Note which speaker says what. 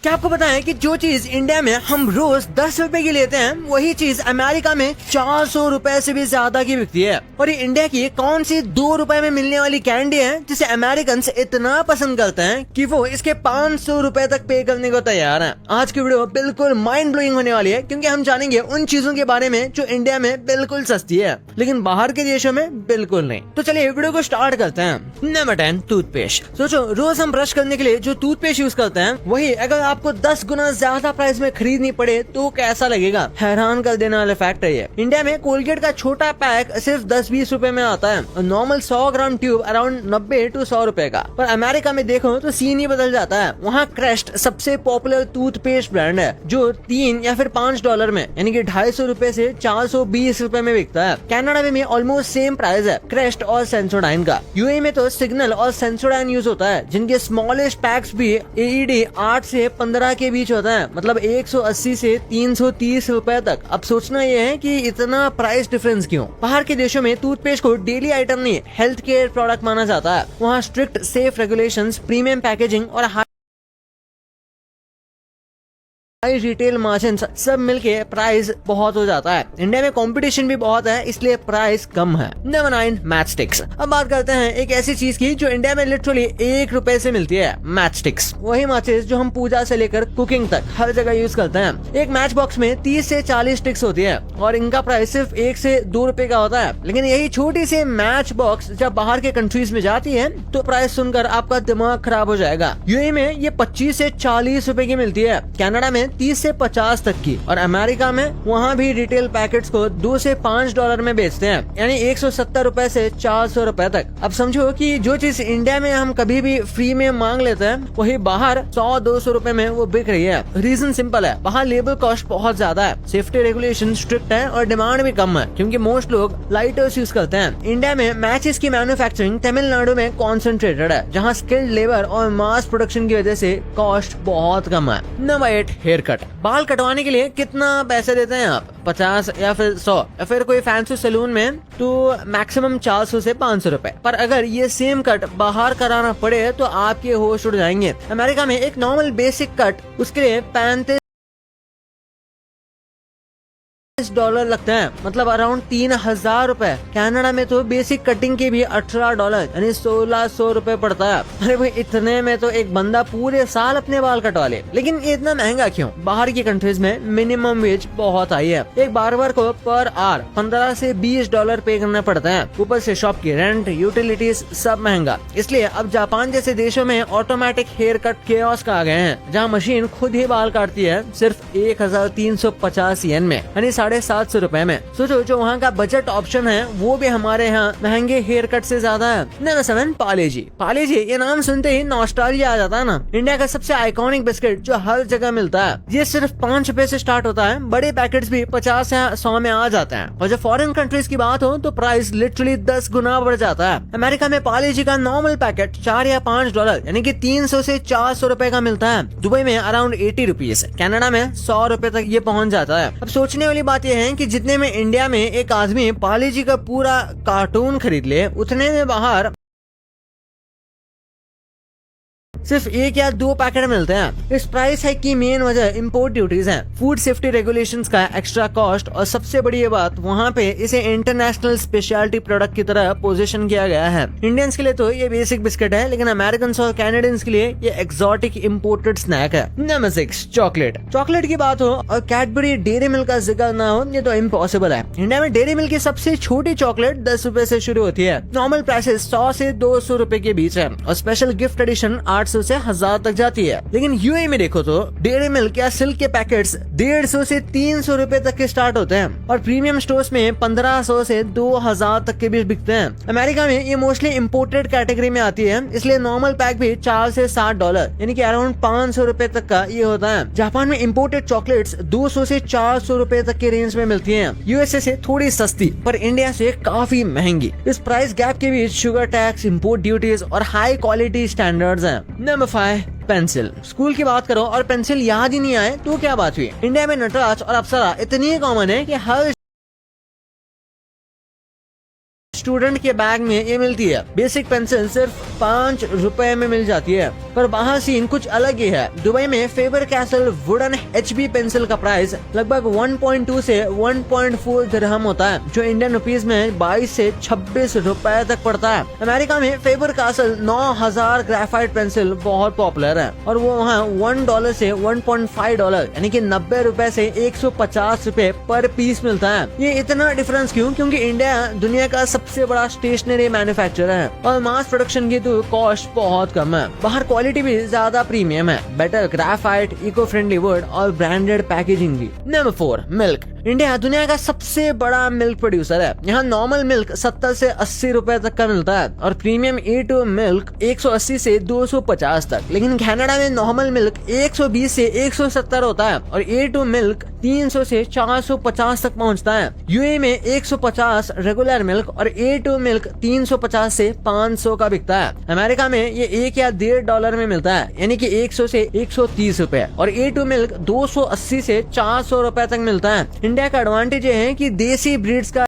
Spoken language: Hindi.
Speaker 1: क्या आपको पता है कि जो चीज इंडिया में हम रोज 10 रुपए की लेते हैं वही चीज अमेरिका में 400 रुपए से भी ज्यादा की बिकती है। और ये इंडिया की कौन सी 2 रुपए में मिलने वाली कैंडी है जिसे अमेरिकन इतना पसंद करते हैं कि वो इसके 500 रुपए तक पे करने को तैयार है। आज की वीडियो बिल्कुल माइंड ब्लोइंग होने वाली है क्योंकि हम जानेंगे उन चीजों के बारे में जो इंडिया में बिल्कुल सस्ती है लेकिन बाहर के देशों में बिल्कुल नहीं। तो चलिए वीडियो को स्टार्ट करते हैं। Number 10, toothpaste. सोचो रोज हम ब्रश करने के लिए जो टूथपेस्ट यूज करते हैं वही अगर आपको 10 गुना ज्यादा प्राइस में खरीदनी पड़े तो कैसा लगेगा। हैरान कर देने वाला फैक्ट है ये। इंडिया में कोलगेट का छोटा पैक सिर्फ 10-20 रुपए में आता है और normal 100 gram tube around 90 to 100 रुपए का। पर अमेरिका में देखो तो सीन ही बदल जाता है। वहाँ क्रेस्ट सबसे पॉपुलर टूथपेस्ट ब्रांड है जो 3 या फिर $5 में यानी कि 250 रुपए से 420 रुपए में बिकता है। कनाडा में ऑलमोस्ट सेम प्राइस है क्रेस्ट और सेंसोडाइन का। यूएई में तो सिग्नल और सेंसोडाइन यूज होता है जिनके स्मॉलेस्ट पैक्स भी एईडी 8 से 15 के बीच होता है, मतलब 180 से 330 रुपए तक। अब सोचना ये है कि इतना प्राइस डिफरेंस क्यों। बाहर के देशों में टूथपेस्ट को डेली आइटम नहीं हेल्थ केयर प्रोडक्ट माना जाता है। वहाँ strict safe regulations, premium packaging और हाई रिटेल मार्जिन सब मिलके प्राइस बहुत हो जाता है। इंडिया में कंपटीशन भी बहुत है इसलिए प्राइस कम है। Number 9, match sticks. अब बात करते हैं एक ऐसी चीज की जो इंडिया में लिटरली 1 रुपए से मिलती है, मैच स्टिक्स। वही माचिस जो हम पूजा से लेकर कुकिंग तक हर जगह यूज करते हैं। एक मैच बॉक्स में 30 से 40 स्टिक्स होती है और इनका प्राइस सिर्फ 1 से 2 रुपए का होता है। लेकिन यही छोटी सी मैच बॉक्स जब बाहर के कंट्रीज में जाती है तो प्राइस सुनकर आपका दिमाग खराब हो जाएगा। यूएई में ये 25 से 40 रुपए की मिलती है, कनाडा में 30 से 50 तक की और अमेरिका में वहाँ भी रिटेल पैकेट्स को $2 से $5 में बेचते हैं, यानी 170 रुपए से 400 रुपए तक। अब समझो कि जो चीज इंडिया में हम कभी भी फ्री में मांग लेते हैं वही बाहर 100-200 रुपए में वो बिक रही है। रीजन सिंपल है, बाहर लेबर कॉस्ट बहुत ज्यादा है, सेफ्टी रेगुलेशन स्ट्रिक्ट है और डिमांड भी कम है क्योंकि मोस्ट लोग लाइटर्स यूज करते हैं। इंडिया में मैचेस की मैन्युफैक्चरिंग तमिलनाडु में कॉन्सेंट्रेटेड है जहाँ स्किल्ड लेबर और मास प्रोडक्शन की वजह से कॉस्ट बहुत कम है। Number 8, hair cut. बाल कटवाने के लिए कितना पैसे देते हैं आप, 50 या फिर 100 या फिर कोई फैंसी सैलून में तो मैक्सिमम 400 से 500 रुपए। पर अगर ये सेम कट बाहर कराना पड़े तो आपके होश उड़ जाएंगे। अमेरिका में एक नॉर्मल बेसिक कट उसके लिए $35 लगते हैं, मतलब अराउंड 3000 रुपए। कनाडा में तो बेसिक कटिंग के भी $18 यानी 1600 रुपए पड़ता है। अरे भाई इतने में तो एक बंदा पूरे साल अपने बाल कटवा ले। लेकिन ये इतना महंगा क्यों? बाहर की कंट्रीज में मिनिमम वेज बहुत हाई है। एक बार्बर को पर आवर $15 से $20 पे करना पड़ता है, ऊपर से शॉप की रेंट, यूटिलिटीज सब महंगा। इसलिए अब जापान जैसे देशों में ऑटोमेटिक हेयर कट केओस आ गए हैं जहाँ मशीन खुद ही बाल काटती है सिर्फ 1350 येन में, यानी 750 रुपए में। सोचो जो वहाँ का बजट ऑप्शन है वो भी हमारे यहाँ महंगे हेयर कट से ज्यादा है। नंबर 7, पार्ले-जी। पार्ले-जी ये नाम सुनते ही नॉस्टैल्जिया आ जाता है ना। इंडिया का सबसे आइकॉनिक बिस्किट जो हर जगह मिलता है। ये सिर्फ 5 रुपए से स्टार्ट होता है, बड़े पैकेट्स भी 50 या 100 में आ जाते हैं। और जब फॉरेन कंट्रीज की बात हो तो प्राइस लिटरली 10 गुना बढ़ जाता है। अमेरिका में पार्ले-जी का नॉर्मल पैकेट $4 या $5 यानी कि 300 से 400 रुपए का मिलता है। दुबई में अराउंड 80 रुपीज, कनाडा में 100 रुपए तक ये पहुँच जाता है। अब सोचने वाली बात यह है कि जितने में इंडिया में एक आदमी पार्ले-जी का पूरा कार्टून खरीद ले उतने में बाहर सिर्फ 1 या 2 पैकेट मिलते हैं। इस प्राइस हाइक की मेन वजह इंपोर्ट ड्यूटीज हैं, फूड सेफ्टी रेगुलेशंस का एक्स्ट्रा कॉस्ट और सबसे बड़ी ये बात वहाँ पे इसे इंटरनेशनल स्पेशलिटी प्रोडक्ट की तरह पोजीशन किया गया है। इंडियंस के लिए तो ये बेसिक बिस्किट है लेकिन अमेरिकन और कैनेडियंस के लिए ये एक्सोटिक इम्पोर्टेड स्नैक है। Number 6, chocolate. चॉकलेट की बात हो और कैडबरी डेयरी मिल्क का जिक्र ना हो ये तो इम्पॉसिबल है। इंडिया में डेयरी मिल्क की सबसे छोटी चॉकलेट 10 रुपए से शुरू होती है। नॉर्मल प्राइसेस 100 से 200 रुपए के बीच है और स्पेशल गिफ्ट एडिशन 800 से 1000 तक जाती है। लेकिन यूएई में देखो तो डेयरी मिल्क या सिल्क के पैकेट्स 150 से 300 रुपए तक के स्टार्ट होते हैं और प्रीमियम स्टोर्स में 1500 से 2000 तक के बीच बिकते हैं। अमेरिका में ये मोस्टली इम्पोर्टेड कैटेगरी में आती है इसलिए नॉर्मल पैक भी $4 से $7 यानी कि अराउंड 500 रुपए तक का ये होता है। जापान में इम्पोर्टेड चॉकलेट्स 200 से 400 रुपए तक के रेंज में मिलती है, यूएसए से थोड़ी सस्ती पर इंडिया से काफी महंगी। इस प्राइस गैप के बीच शुगर टैक्स, इम्पोर्ट ड्यूटीज और हाई क्वालिटी स्टैंडर्ड्स हैं। Number 5, pencil. स्कूल की बात करो और पेंसिल याद ही नहीं आए तो क्या बात हुई। इंडिया में नटराज और अप्सरा इतनी कॉमन है कि हर स्टूडेंट के बैग में ये मिलती है। बेसिक पेंसिल सिर्फ 5 रुपए में मिल जाती है। पर वहाँ सीन कुछ अलग ही है। दुबई में favour castle wooden HB pencil का प्राइस लगभग 1.2 से 1.4 दिरहम होता है, जो इंडियन रुपीस में 22 से 26 रुपए तक पड़ता है। अमेरिका में फेबर कैसल 9000 ग्रेफाइट पेंसिल बहुत पॉपुलर है और वो वहाँ $1 से $1.5 यानी कि 90 रुपए से 150 रुपए पर पीस मिलता है। ये इतना डिफरेंस क्यों? क्योंकि इंडिया दुनिया का सबसे बड़ा स्टेशनरी मैन्युफैक्चरर है और मास प्रोडक्शन की तो कॉस्ट बहुत कम है। बाहर क्वालिटी भी ज्यादा प्रीमियम है, better graphite, eco friendly wood और ब्रांडेड पैकेजिंग भी। Number 4, milk. इंडिया दुनिया का सबसे बड़ा मिल्क प्रोड्यूसर है। यहाँ नॉर्मल मिल्क 70 से 80 रुपए तक का मिलता है और प्रीमियम A2 मिल्क 180 से 250 तक। लेकिन कनाडा में नॉर्मल मिल्क 120 से 170 होता है और A2 मिल्क 300 से 450 तक पहुँचता है। यूएई में 150 रेगुलर मिल्क और A2 मिल्क 350 से 500 का बिकता है। अमेरिका में ये $1 या $1.5 में मिलता है, यानी कि 100 से 130 रुपए और A2 मिल्क 280 से 400 रुपए तक मिलता है। इंडिया का एडवांटेज ये है कि देसी ब्रीड्स का